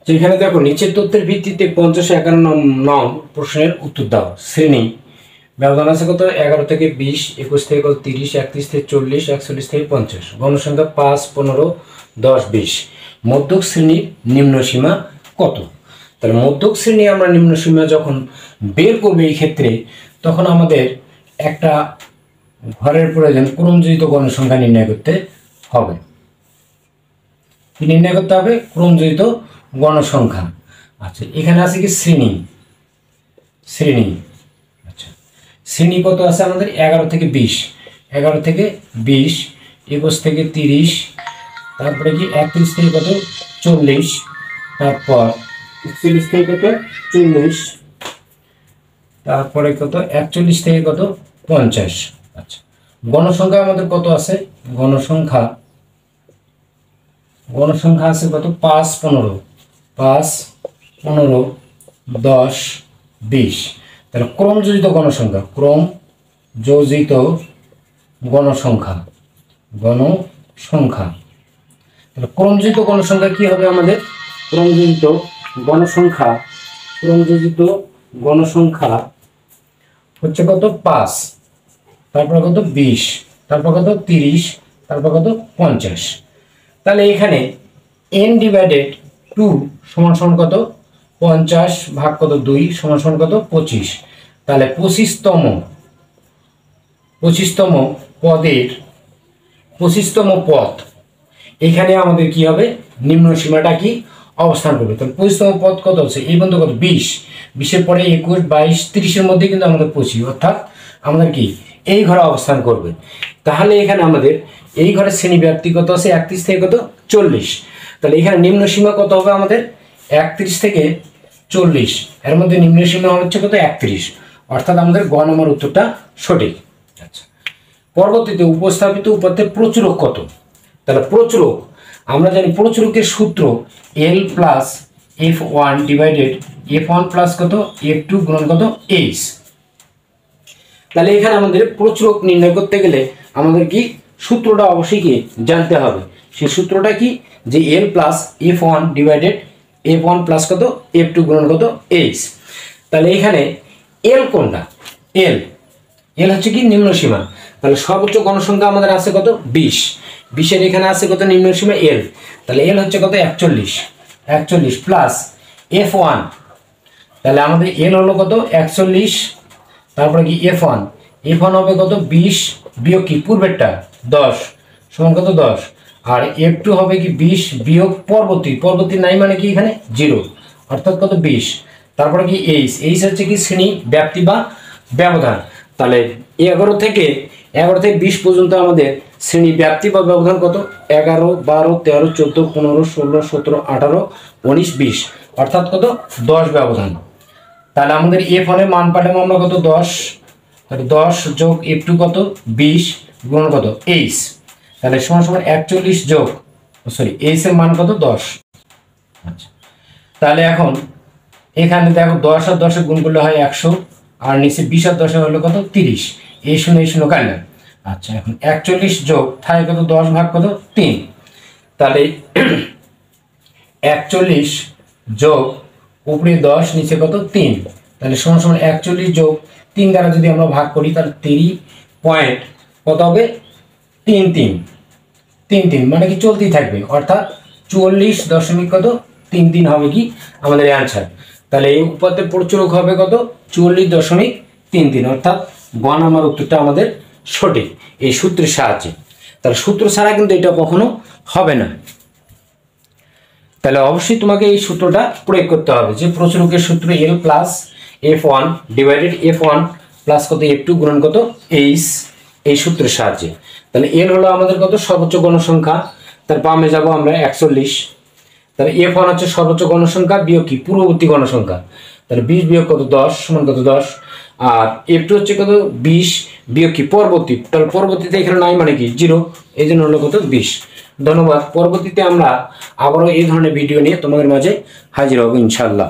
যেখানে দেখো নিচের তথ্যের ভিত্তিতে 50-51 নং প্রশ্নের উত্তর দাও। শ্রেণী ব্যবধান আছে কত? 11 থেকে 20, 21 থেকে কত 30, 31 থেকে 40, 41 থেকে 50। গণসংখ্যা 5, 15, 10, 20। মধ্যক শ্রেণীর নিম্ন সীমা কত? তাহলে মধ্যক শ্রেণী আমরা নিম্ন সীমা যখন বের করবো এই ক্ষেত্রে, তখন আমাদের একটা ঘরের প্রয়োজন ক্রমযোজিত গণসংখ্যা নির্ণয় করতে হবে। কি নির্ণয় করতে হবে? ক্রমযোজিত গণসংখ্যা। আচ্ছা, এখানে আছে কি শ্রেণী। শ্রেণী আচ্ছা, শ্রেণী কত আছে আমাদের? 11 থেকে 20, 11 থেকে 20, 21 থেকে 30, তারপরে কি 31 থেকে কত 40, তারপর 41 থেকে কত 40, তারপরে কত 41 থেকে কত 50। আচ্ছা, গণসংখ্যা আমাদের কত আছে? গণসংখ্যা আছে কত? 5, 15, 5, 15, 10, 20। তাহলে ক্রমযোজিত গণসংখ্যা, ক্রমযোজিত গণসংখ্যা, তাহলে ক্রমযোজিত গণসংখ্যা কি হবে আমাদের? ক্রমযোজিত গণসংখ্যা হচ্ছে কত? 5, তারপর কত 20, তারপর কত 30, তারপর কত 50। তাহলে এখানে n/2 সমান সমান কত? 50 ভাগ কত 2 সমান সমান কত? 25। তাহলে 25তম পদের 25তম পদ এখানে আমাদের কি হবে? নিম্ন সীমাটা কি অবস্থান করবে? তাহলে 25তম পদ কত হচ্ছে? এই পর্যন্ত কত? 20, 20-এর পরে 21, 22, 30-এর মধ্যে কিন্তু আমাদের 25, অর্থাৎ আমাদের কি এই ঘরে অবস্থান করবে। তাহলে এখানে আমাদের এই ঘরের শ্রেণী ব্যাপ্তি কত আছে? 31 থেকে কত 40। তাহলে এখানে নিম্ন সীমা কত হবে আমাদের? 31 থেকে 40, এর মধ্যে নিম্ন সীমা হচ্ছে কত? 31, অর্থাৎ আমাদের গ নম্বর উত্তরটা সঠিক। আচ্ছা, পরবর্তীতে উপস্থাপিত উপাত্তের প্রচুরক কত? তাহলে প্রচুরক আমরা জানি, প্রচুরকের সূত্র L plus F1 divided F1 plus কত F2 গুণন কত H। তাহলে এখানে আমাদের প্রচুরক নির্ণয় করতে গেলে আমাদের কি সূত্রটা অবশ্যই কি জানতে হবে। সেই সূত্রটা কি? যে L plus F1 divided F1 plus কত F2 গুণন কত H। তাহলে এখানে L কোনটা? L হচ্ছে কি নিম্ন সীমা। তাহলে সর্বোচ্চ গণসংখ্যা আমাদের আছে কত? 20, 20-এর এখানে আছে কত নিম্ন সীমা? L। তাহলে L হচ্ছে কত? 41 প্লাস F1, তাহলে আমাদের L হলো কত? 41, তারপরে কি F1 হবে কত? 20 বিয়োগ কি পূর্বেরটা 10 সমান কত 10, আর F2 হবে কি 20 বিয়োগ পরবর্তী নাই মানে কি এখানে 0, অর্থাৎ কত 20। তারপরে কি H হচ্ছে কি শ্রেণী ব্যাপ্তি বা ব্যবধান। তাহলে 11 থেকে 20 পর্যন্ত আমাদের শ্রেণী ব্যাপ্তি বা ব্যবধান কত? 11, 12, 13, 14, 15, 16, 17, 18, 19, 20, অর্থাৎ কত 10 ব্যবধান। তাহলে আমাদের F1 এর মান পাঠাবো আমরা কত? 10, তাহলে 10 যোগ F2 কত? 20 গুণ কত H। তাহলে সমান সমান 41 যোগ H এর মান কত? 10। আচ্ছা, তাহলে এখন এখানে দেখো 10 আর 10 গুণ করলে হয় 100, আর নিচে 20 আর 10 হলো কত? 30। এই শূন্য কাটলাম। আচ্ছা, এখন 41 যোগ থাকে কত? 10 ভাগ কত? 3। তাহলে 41 যোগ উপরে 10 নিচে কত? 3। তাহলে সমান সমান 41 যোগ 3 দ্বারা যদি আমরা ভাগ করি তাহলে 3 পয়েন্ট কত হবে? 33 মানে কি চলতেই থাকবে, অর্থাৎ 44.33 হবে কি আমাদের অ্যান্সার। তাহলে এই উপাত্তের প্রচুরক হবে কত? 44.33, অর্থাৎ গ নম্বর উত্তরটা আমাদের সঠিক এই সূত্রের সাহায্যে। তাহলে সূত্র ছাড়া কিন্তু এটা কখনো হবে না। তাহলে অবশ্যই তোমাকে এই সূত্রটা প্রয়োগ করতে হবে, যে প্রচুরকের সূত্র L plus F1 divided F1 plus কত F2 গুণন কত H, এই সূত্রের সাহায্যে। তাহলে L হলো আমাদের কত? সর্বোচ্চ গণসংখ্যা। তার বামে যাব আমরা 41। তাহলে F1 হচ্ছে সর্বোচ্চ গণসংখ্যা বিয়োগ কি পূর্ববর্তী গণসংখ্যা। তাহলে 20 বিয়োগ কত? 10 সমান কত? 10। আর F2 হচ্ছে কত? 20 বিয়োগ কি পরবর্তী, তাহলে পরবর্তীতে এখানে নাই মানে কি 0, এই জন্য হলো কত? 20। ধন্যবাদ। পরবর্তীতে আমরা আবারও এই ধরনের ভিডিও নিয়ে তোমাদের মাঝে হাজির হব ইনশাআল্লাহ।